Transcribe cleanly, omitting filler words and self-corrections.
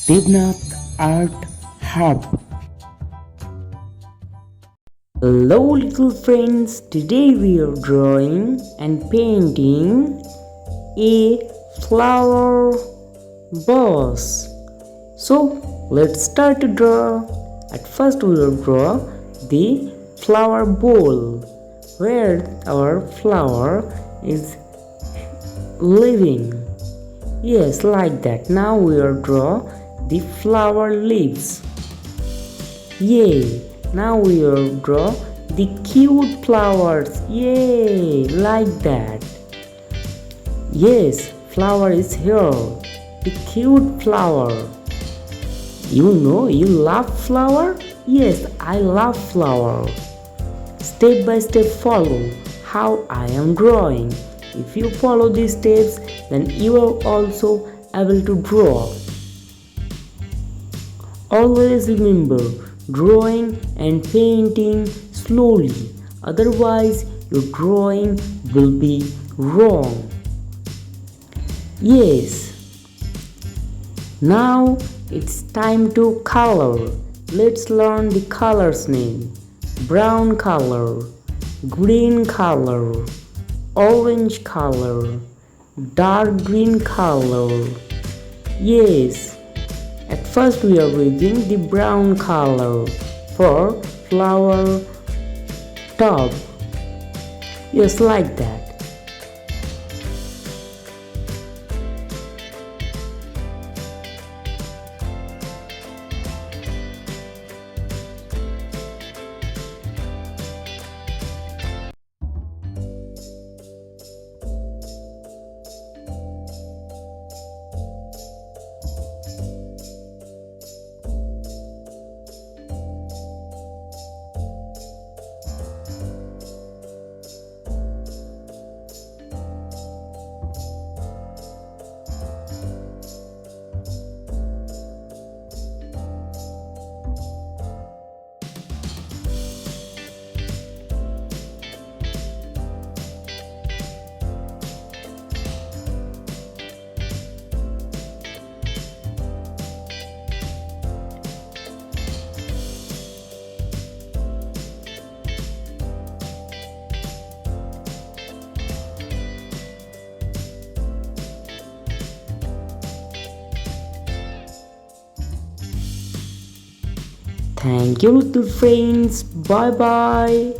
Debnath Art Hub. Hello little friends, today we are drawing and painting a flower vase. So let's start to draw. At first we will draw the flower bowl where our flower is living. Yes, like that. Now we will draw the flower leaves. Yay! Now we will draw the cute flowers. Yay! Like that. Yes, flower is here. The cute flower. You know you love flower? Yes, I love flower. Step by step follow how I am drawing. If you follow these steps, then you are also able to draw. Always remember, drawing and painting slowly, otherwise your drawing will be wrong. Yes. Now it's time to color. Let's learn the colors name. Brown color, green color, orange color, dark green color. Yes, at first we are using the brown color for flower tub. Yes, like that. Thank you little friends. Bye bye.